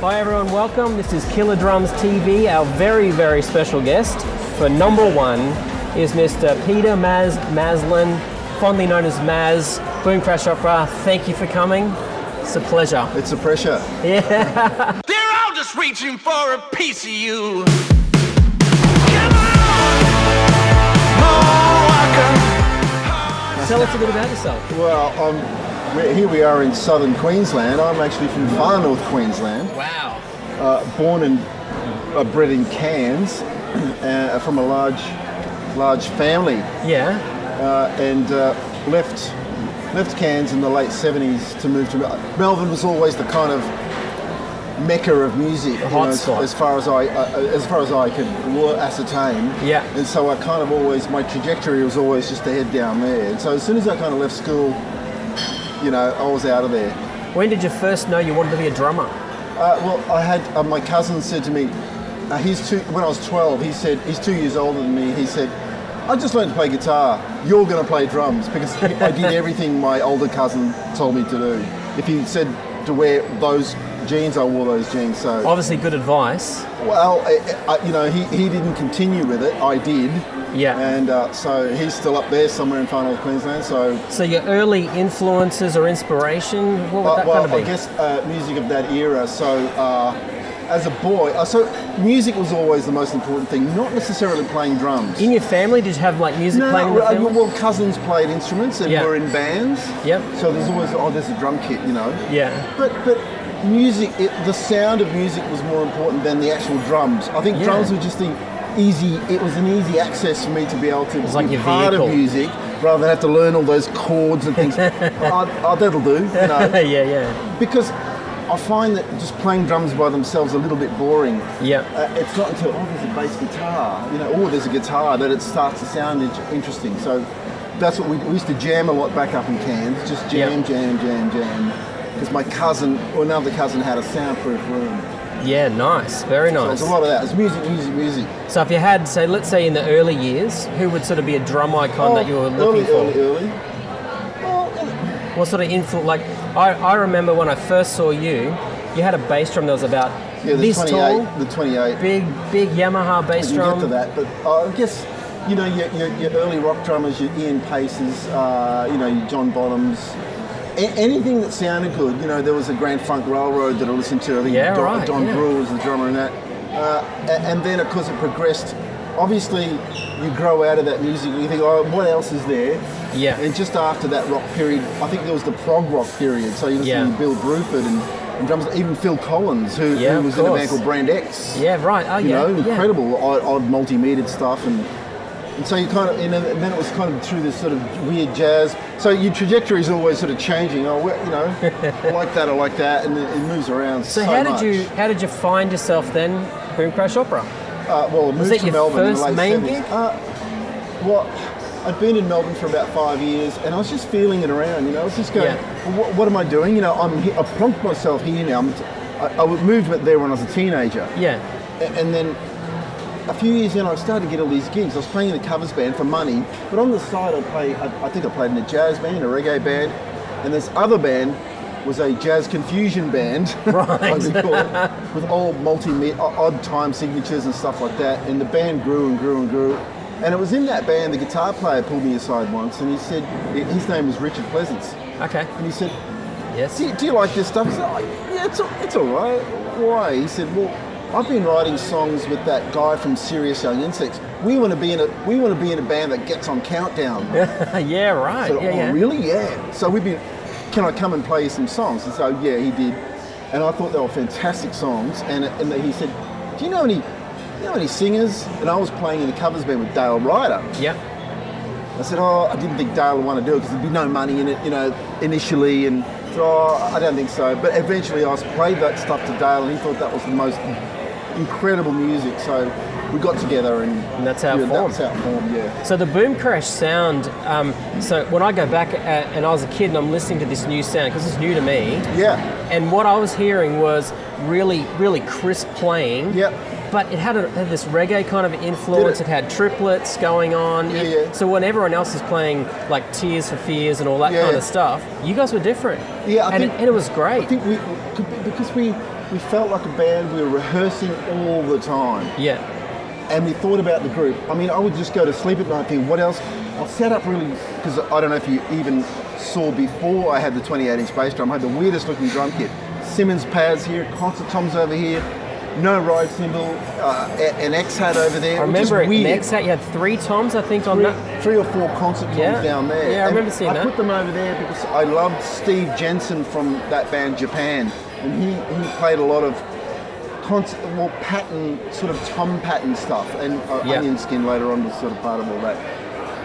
Hi everyone, welcome. This is Killer Drums TV. Our very, very special guest for number one is Mr. Peter Maz Maslen, fondly known as Maz, Boom Crash Opera. Thank you for coming. It's a pleasure. It's a pressure. Yeah. They're all just reaching for a piece of you. Tell us a bit about yourself. Well, here we are in southern Queensland. I'm actually from far north Queensland. Wow. Born and bred in Cairns, from a large family. Yeah. And left Cairns in the late 70s to move to Melbourne. Was always the kind of mecca of music, hotspot. as far as I could ascertain. Yeah. And so I kind of always, my trajectory was always just to head down there. And so as soon as I kind of left school, I was out of there. When did you first know you wanted to be a drummer? Well, I had my cousin said to me, when I was 12, he said, he's 2 years older than me. He said, I just learned to play guitar. You're going to play drums, because I did everything my older cousin told me to do. If he said to wear those jeans, I wore those jeans. So obviously, good advice. Well, he didn't continue with it. I did. Yeah. And so he's still up there somewhere in far north Queensland. So your early influences or inspiration, what would that kind of be? I guess music of that era. So as a boy, so music was always the most important thing, not necessarily playing drums. In your family, did you have music playing in the family? Well, cousins played instruments and were in bands. Yep. So there's always, there's a drum kit, Yeah. But music, the sound of music was more important than the actual drums. I think drums were just it was an easy access for me to be able to be part of music rather than have to learn all those chords and things. That'll do, Yeah. Because I find that just playing drums by themselves a little bit boring. Yeah. It's not until, there's a bass guitar, there's a guitar, that it starts to sound interesting. So that's what we used to jam a lot back up in Cairns, just jam. Because another cousin had a soundproof room. Yeah, nice. Very nice. So there's a lot of that. It's music. So if you had, say, let's say in the early years, who would sort of be a drum icon that you were looking for? Early. What sort of influence? I remember when I first saw you had a bass drum that was about this tall. The 28. Big Yamaha bass drum. Get to that, but I guess, your early rock drummers, your Ian Paces, your John Bottoms, anything that sounded good. There was a Grand Funk Railroad that I listened to. I think Don Brewer was the drummer in that. And then, of course, it progressed. Obviously, you grow out of that music and you think, what else is there? Yeah. And just after that rock period, I think there was the prog rock period. So you listen to Bill Bruford and drums, even Phil Collins, who was in a band called Brand X. Yeah, right. Oh, Incredible, odd multi-metered stuff. And so you kind of, and then it was kind of through this sort of weird jazz. So your trajectory is always sort of changing. I like that, and it moves around so much. How did you find yourself then, Boom Crash Opera? I moved to Melbourne in the late 70s. Main gig? I'd been in Melbourne for about 5 years, and I was just feeling it around. I was just going, what am I doing? I'm here, I've plonked myself here now. I moved there when I was a teenager. Yeah. And then a few years in, I started to get all these gigs. I was playing in a covers band for money, but on the side I think I played in a jazz band, a reggae band, and this other band was a jazz confusion band, right. like we call it, with all odd time signatures and stuff like that. And the band grew and grew and grew. And it was in that band, the guitar player pulled me aside once, and he said, his name was Richard Pleasance. Okay. And he said, yes. Do you like this stuff? I said, yeah, it's all right. Why? He said, well, I've been writing songs with that guy from Serious Young Insects. We want to be in a band that gets on Countdown. Yeah, right. So, really? Yeah. So can I come and play you some songs? And so yeah, he did. And I thought they were fantastic songs. And he said, do you know any singers? And I was playing in a covers band with Dale Ryder. Yeah. I said, I didn't think Dale would want to do it because there'd be no money in it, initially. And I said, I don't think so. But eventually I played that stuff to Dale, and he thought that was the most incredible music. So we got together, and that's how it formed. That's how it formed, yeah. So the Boom Crash sound, so when I go back and I was a kid and I'm listening to this new sound, because it's new to me. Yeah. And what I was hearing was really, really crisp playing. Yep. But it had this reggae kind of influence. It had triplets going on. Yeah. So when everyone else is playing like Tears for Fears and all that kind of stuff, you guys were different. Yeah, and it was great. I think because we we felt like a band. We were rehearsing all the time. Yeah. And we thought about the group. I mean, I would just go to sleep at night thinking, what else? I'll set up really, because I don't know if you even saw before I had the 28-inch bass drum, I had the weirdest looking drum kit. Simmons pads here, concert toms over here, no ride cymbal, an X-hat over there. I remember an X-hat, you had 3 toms, I think, on that. 3 or 4 concert toms down there. Yeah, I remember seeing that. I put them over there because I loved Steve Jensen from that band Japan. And he played a lot of more pattern, sort of tom pattern stuff, and Onion Skin later on was sort of part of all that.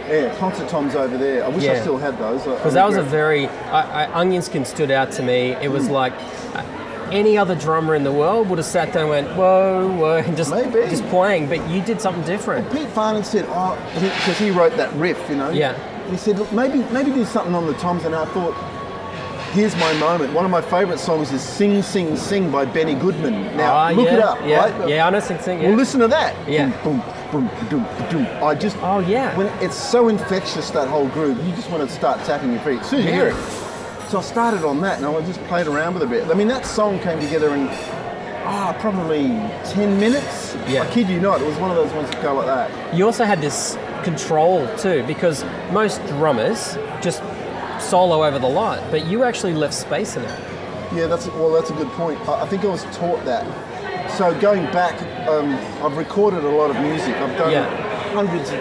Yeah, concert toms over there. I wish I still had those. Because that was a very, Onion Skin stood out to me. It was like any other drummer in the world would have sat down and went, whoa, whoa, and just playing, but you did something different. Well, Pete Farnan said, because he wrote that riff, you know. Yeah. He said, look, maybe do something on the toms, and I thought, here's my moment. One of my favourite songs is Sing, Sing, Sing by Benny Goodman. Now, look it up, right? Yeah, I know Sing, Sing, Well, listen to that. Yeah. Boom, boom, boom, boom. I just... Oh, yeah. When it's so infectious, that whole groove, you just want to start tapping your feet. As soon as you hear it. So I started on that, and I just played around with it a bit. I mean, that song came together in, probably 10 minutes. Yeah. I kid you not, it was one of those ones that go like that. You also had this control, too, because most drummers just solo over the lot, but you actually left space in it. Yeah, that's a good point. I think I was taught that. So going back, I've recorded a lot of music. I've done hundreds of,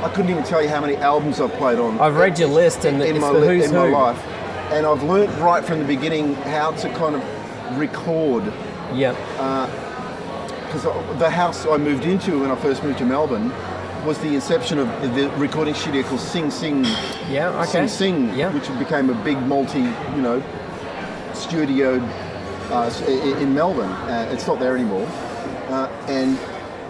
I couldn't even tell you how many albums I've played on. I've read your list, and it's the who's who. In my life. And I've learnt right from the beginning how to kind of record. Yeah. Because the house I moved into when I first moved to Melbourne was the inception of the recording studio called Sing Sing. Yeah, okay. Sing Sing, which became a big studio in Melbourne. It's not there anymore. And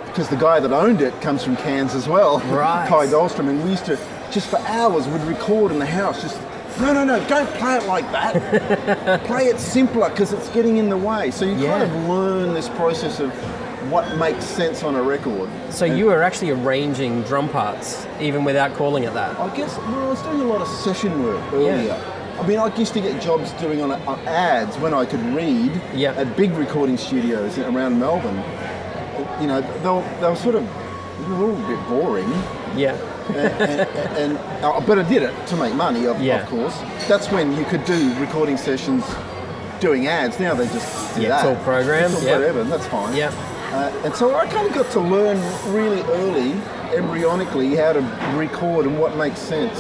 because the guy that owned it comes from Cairns as well, right. Kai Dahlstrom, and we used to, just for hours, would record in the house, just, no, don't play it like that. Play it simpler, because it's getting in the way. So you kind of learn this process of what makes sense on a record. So you were actually arranging drum parts, even without calling it that? I guess, I was doing a lot of session work earlier. Yeah. I mean, I used to get jobs doing on ads when I could read at big recording studios around Melbourne. You know, they were sort of a little bit boring. Yeah. But I did it to make money, of course. That's when you could do recording sessions doing ads. Now they just do that. It's all programmed. It's all whatever, and that's fine. Yeah. And so I kind of got to learn really early, embryonically, how to record and what makes sense.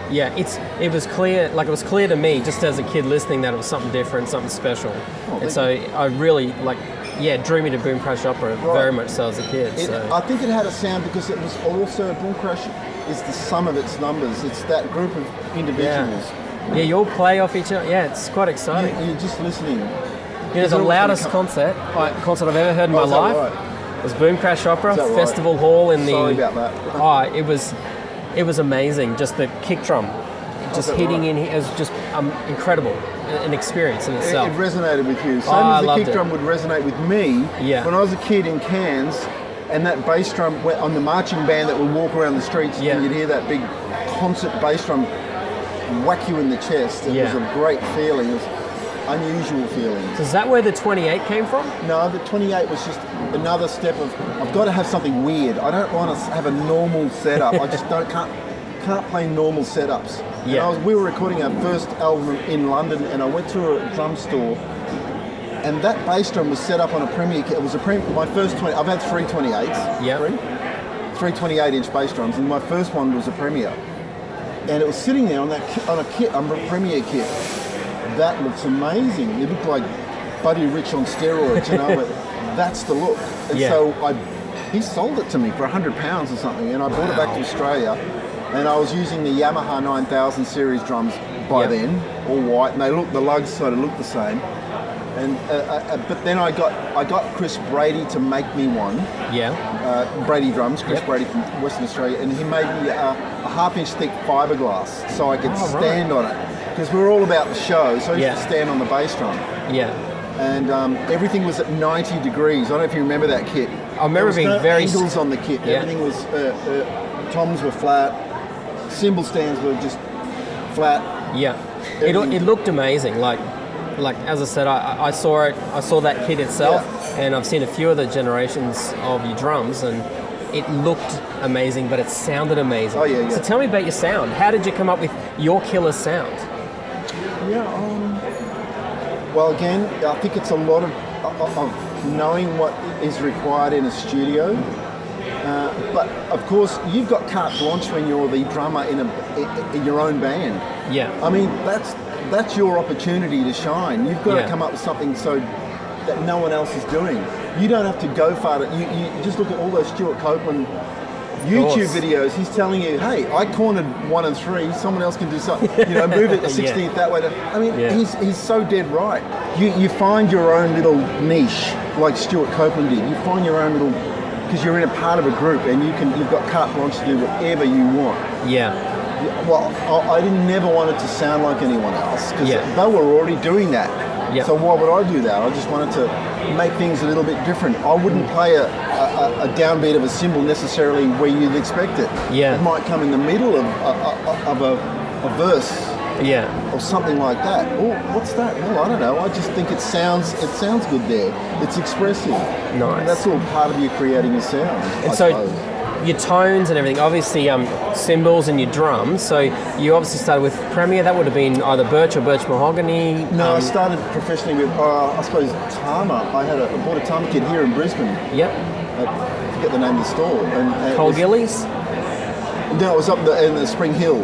Yeah, it was clear to me, just as a kid listening, that it was something different, something special. And so I really, drew me to Boom Crash Opera very much so as a kid. I think it had a sound because it was also, Boom Crash is the sum of its numbers. It's that group of individuals. Yeah, you all play off each other. Yeah, it's quite exciting. You're just listening. You know, the loudest concert I've ever heard in my life was Boom Crash Opera, Festival Hall in the... Sorry about that. It was amazing, just the kick drum, just hitting in here. It was just incredible, an experience in itself. It resonated with you. Same as the kick drum would resonate with me when I was a kid in Cairns, and that bass drum went on the marching band that would walk around the streets, and you'd hear that big concert bass drum whack you in the chest. It was a great feeling. It was unusual feeling. So is that where the 28 came from? No, the 28 was just another step of, I've got to have something weird. I don't want to have a normal setup. I just can't play normal setups. Yeah. We were recording our first album in London, and I went to a drum store, and that bass drum was set up on a Premier kit. It was my first 20. I've had 3 28s. Yeah. 3 28-inch bass drums, and my first one was a Premier, and it was sitting there on a Premier kit. That looks amazing. It looked like Buddy Rich on steroids, you know. But that's the look. And so he sold it to me for £100 or something, and I brought it back to Australia. And I was using the Yamaha 9000 series drums by then, all white, and the lugs sort of looked the same. And but then I got Chris Brady to make me one. Yeah. Brady drums, Chris Brady from Western Australia, and he made me a half-inch thick fiberglass so I could stand on it. Because we were all about the show, so I used to stand on the bass drum. Yeah. And everything was at 90 degrees. I don't know if you remember that kit. I remember being very... angles on the kit. Yeah. Everything was... toms were flat. Cymbal stands were just flat. Yeah. It looked amazing. Like, like as I said, I saw it. I saw that kit itself, and I've seen a few other generations of your drums, and it looked amazing, but it sounded amazing. Oh yeah. So tell me about your sound. How did you come up with your killer sound? Yeah. Well, again, I think it's a lot of knowing what is required in a studio. But of course, you've got carte blanche when you're the drummer in your own band. Yeah. I mean, that's your opportunity to shine. You've got to come up with something so that no one else is doing. You don't have to go far. You just look at all those Stuart Copeland YouTube videos. He's telling you, hey, I cornered 1 and 3. Someone else can do something. Move it to 16th that way. I mean, he's so dead right. You find your own little niche, like Stuart Copeland did. You find your own little, because you're in a part of a group, and you've got carte blanche to do whatever you want. Yeah. Well, I never wanted to sound like anyone else, because they were already doing that. Yep. So why would I do that? I just wanted to make things a little bit different. I wouldn't play a downbeat of a cymbal necessarily where you'd expect it. Yeah. It might come in the middle of a verse. Yeah. Or something like that. Oh, what's that? Well, I don't know. I just think it sounds good there. It's expressive. Nice. And that's all part of you creating a sound. And so your tones and everything, obviously cymbals and your drums, so you obviously started with Premier. That would have been either birch or birch mahogany. No, I started professionally with I suppose Tama. I bought a Tama kit here in Brisbane. Yep. I forget the name of the store. Cole Gillies? No, it was up in the Spring Hill.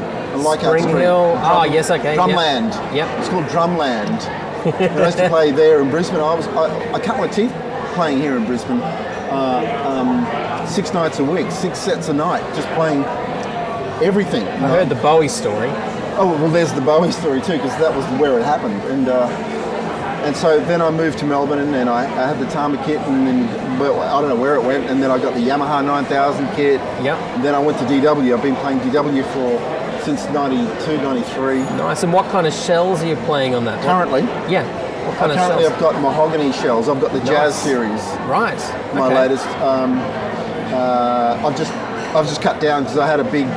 Spring Hill. Yes, okay. Drumland. Yep. It's called Drumland. I used to play there in Brisbane. I cut my teeth playing here in Brisbane. 6 nights a week, 6 sets a night, just playing everything. I heard the Bowie story. Oh, well, there's the Bowie story too, because that was where it happened. And so then I moved to Melbourne, and I had the Tama kit, and then I don't know where it went, and then I got the Yamaha 9000 kit. Yep. And then I went to DW. I've been playing DW since 92, 93. Nice. And what kind of shells are you playing on that? Currently? Yeah. What kind of shells? Currently I've got mahogany shells. I've got the Jazz series. Right. My latest. I've just cut down because I had a big,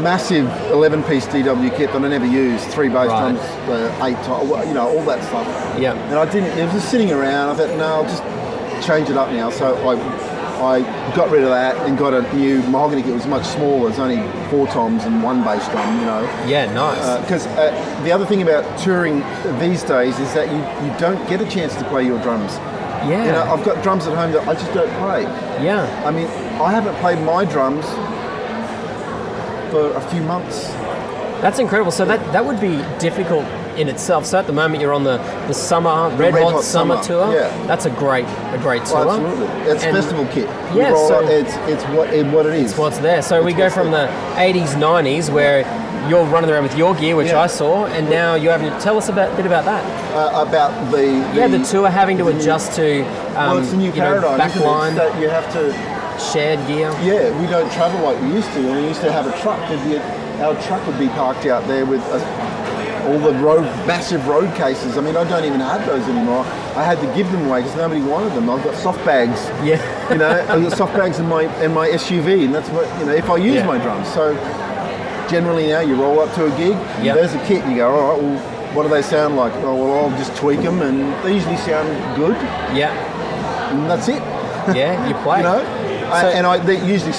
massive 11-piece DW kit that I never used. 3 bass drums, 8, all that stuff. Yeah. And it was just sitting around. I thought, no, I'll just change it up now. So I got rid of that and got a new mahogany kit. It was much smaller. It's only 4 toms and 1 bass drum, Yeah, nice. Because the other thing about touring these days is that you don't get a chance to play your drums. Yeah. I've got drums at home that I just don't play. Yeah. I mean, I haven't played my drums for a few months. That's incredible. So that would be difficult in itself. So at the moment you're on the summer, Red Hot Summer tour. Yeah. That's a great tour. Oh, absolutely. It's festival kit. Yeah. So it's what it is. It's what's there. So we go from the 80s, 90s where you're running around with your gear, which I saw, and now you're having to tell us a bit about that. About the tour having to adjust to well, it's a new paradigm. Backline. That you have to shared gear. Yeah, we don't travel like we used to. When we used to have a truck, our truck would be parked out there with all the massive road cases. I mean, I don't even have those anymore. I had to give them away because nobody wanted them. I've got soft bags. Yeah. I've got soft bags in my SUV, and that's what if I use my drums. So generally now you roll up to a gig, there's a kit, and you go, all right, well, what do they sound like? Oh, well, I'll just tweak them, and they usually sound good. Yeah. And that's it. Yeah, you play. They usually.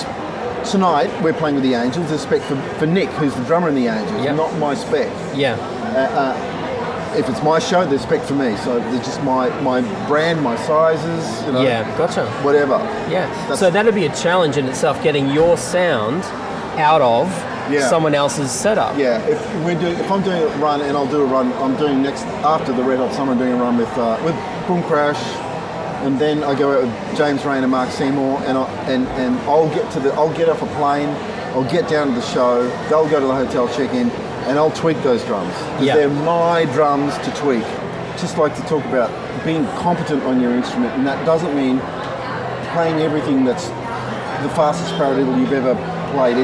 Tonight we're playing with the Angels. There's spec for Nick, who's the drummer in the Angels, not my spec. Yeah. If it's my show, there's spec for me. So there's just my brand, my sizes. Yeah, gotcha. Whatever. Yeah. So that'd be a challenge in itself, getting your sound out of someone else's setup. Yeah. If I'm doing a run, and I'll do a run, I'm doing after the Red Hot Summer, I'm doing a run with Boom Crash. And then I go out with James Rain and Mark Seymour, and I'll get off a plane, I'll get down to the show, they'll go to the hotel, check in, and I'll tweak those drums. They're my drums to tweak. Just like to talk about being competent on your instrument, and that doesn't mean playing everything that's the fastest paradiddle you've ever played.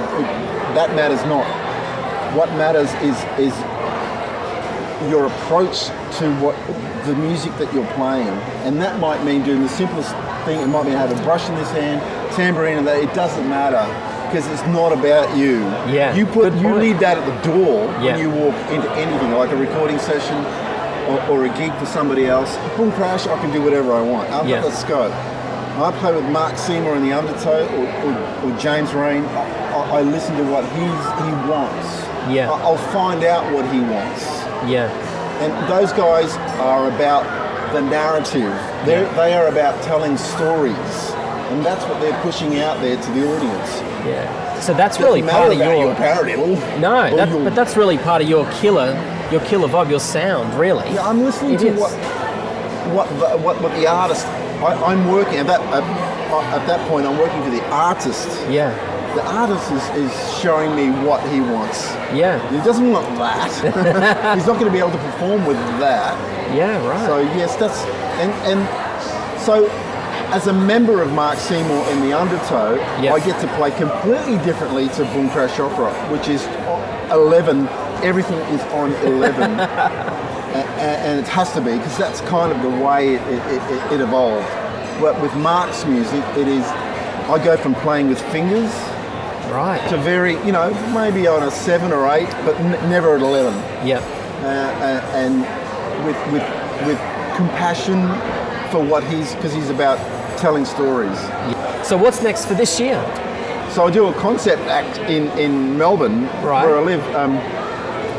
That matters not. What matters is your approach to what the music that you're playing, and that might mean doing the simplest thing. It might mean having a brush in this hand, tambourine in that. It doesn't matter because it's not about you. Yeah, you leave that at the door when you walk into anything, like a recording session. or a gig for somebody else, boom crash, I can do whatever I want. I've got the scope. I play with Mark Seymour in the Undertow or James Rain. I listen to what he wants. Yeah. I'll find out what he wants. Yeah. And those guys are about the narrative. They are about telling stories. And that's what they're pushing out there to the audience. Yeah. So that's really part of your paradiddle. No, but that's really part of your killer vibe, your sound, really. Yeah, I'm listening to what the artist. I'm working at that point. I'm working for the artist. Yeah. The artist is showing me what he wants. Yeah. He doesn't want that. He's not going to be able to perform with that. Yeah, right. So yes, that's and so as a member of Mark Seymour in the Undertow, I get to play completely differently to Boom Crash Opera, which is 11. Everything is on 11. And it has to be, because that's kind of the way it evolved. But with Mark's music, it is, I go from playing with fingers to very, maybe on a 7 or 8, but never at 11. Yeah. And with compassion for because he's about telling stories. So what's next for this year? So I do a concept act in Melbourne, where I live.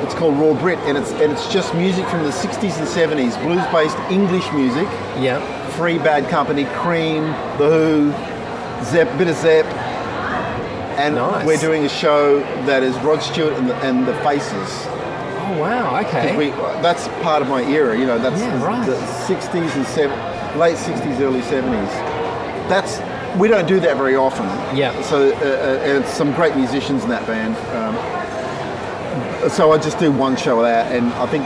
It's called Raw Brit, and it's just music from the 60s and 70s, blues-based English music. Yeah. Free Bad Company, Cream, The Who, bit of Zepp, and we're doing a show that is Rod Stewart and the Faces. Oh wow! Okay. That's part of my era. That's the 60s and late 60s, early 70s. We don't do that very often. Yeah. So and some great musicians in that band. So I just do one show of that, and I think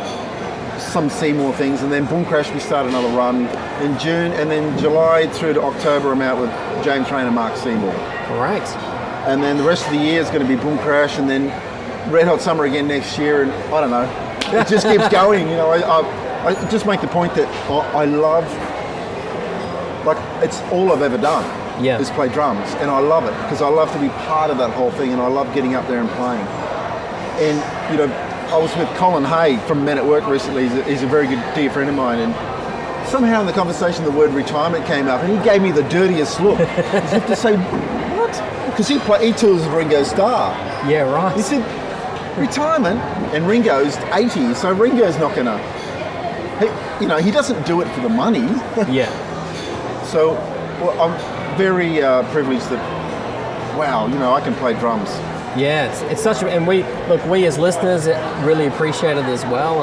some Seymour things, and then Boom Crash we start another run in June, and then July through to October I'm out with James Rain and Mark Seymour. Right. And then the rest of the year is going to be Boom Crash, and then Red Hot Summer again next year, and I don't know. It just keeps going. I just make the point that I love, it's all I've ever done is play drums, and I love it because I love to be part of that whole thing, and I love getting up there and playing. And I was with Colin Hay from Men at Work recently. He's a very good dear friend of mine, and somehow in the conversation the word retirement came up, and he gave me the dirtiest look. As if to say, what? Because he tours with Ringo Starr. Yeah, right. He said, retirement? And Ringo's 80, so Ringo's not going to... He doesn't do it for the money. Yeah. So I'm very privileged that, I can play drums. Yeah, it's such and we as listeners really appreciate it as well.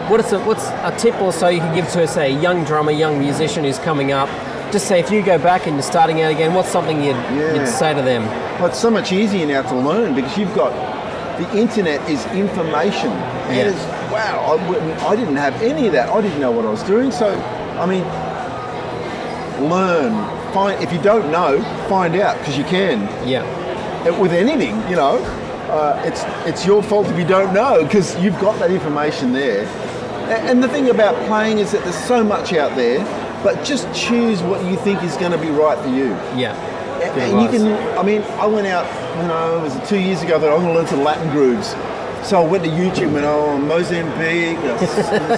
What's a tip or so you can give to, say, a young drummer, young musician who's coming up? Just say, if you go back and you're starting out again, what's something you'd say to them? Well, it's so much easier now to learn because you've got the internet is information. Yeah. It is, I didn't have any of that. I didn't know what I was doing. So, learn. If you don't know, find out because you can. Yeah. With anything, it's your fault if you don't know because you've got that information there. And the thing about playing is that there's so much out there, but just choose what you think is going to be right for you. Yeah. And you can, I went out, it was 2 years ago that I want to learn some Latin grooves. So I went to YouTube and Mozambique,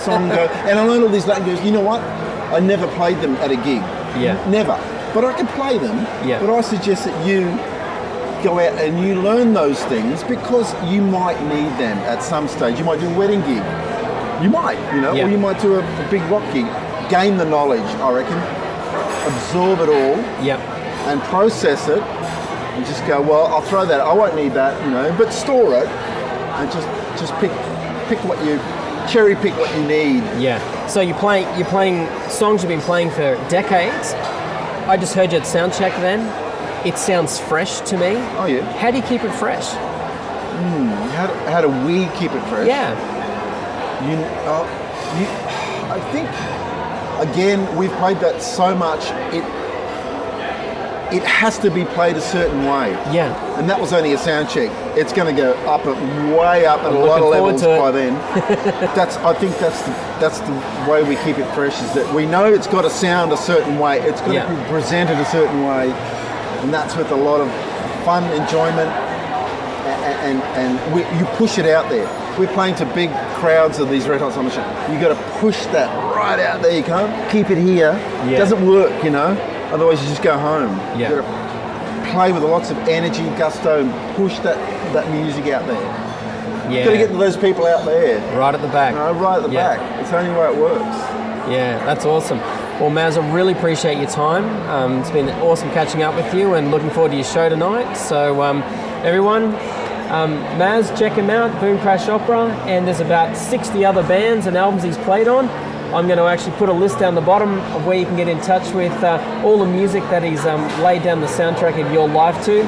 Songo, and I learned all these Latin grooves. You know what? I never played them at a gig. Yeah. Never. But I can play them. Yeah. But I suggest that you go out and you learn those things because you might need them at some stage. You might do a wedding gig. You might, or you might do a big rock gig. Gain the knowledge, I reckon. Absorb it all. Yep. And process it. And just go, well, I'll throw that. I won't need that, but store it. And just pick cherry pick what you need. Yeah. So you're playing songs you've been playing for decades. I just heard you at Soundcheck then. It sounds fresh to me. Oh yeah. How do you keep it fresh? How do we keep it fresh? Yeah. I think again we've played that so much. It has to be played a certain way. Yeah. And that was only a sound check. It's going to go way up at a lot of levels by then. I think that's the way we keep it fresh, is that we know it's got to sound a certain way. It's got to be presented a certain way. And that's with a lot of fun, enjoyment, and you push it out there. we're playing to big crowds of these Red Hot Summer Shows. You got to push that right out there. You can't keep it here. It doesn't work, you know. Otherwise, you just go home. Yeah. You got to play with lots of energy, gusto, and push that music out there. Yeah. Got to get those people out there. Right at the back. Right at the back. It's the only way it works. Yeah, that's awesome. Well, Maz, I really appreciate your time. It's been awesome catching up with you and looking forward to your show tonight. So, everyone, Maz, check him out, Boom Crash Opera, and there's about 60 other bands and albums he's played on. I'm going to actually put a list down the bottom of where you can get in touch with all the music that he's laid down the soundtrack of your life to.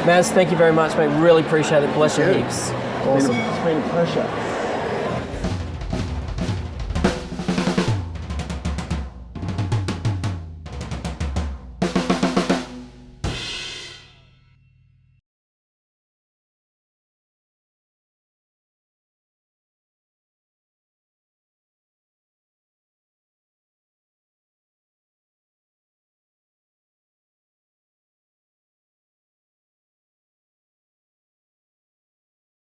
Maz, thank you very much, mate. Really appreciate it. Bless you heaps. Awesome. It's been a pleasure.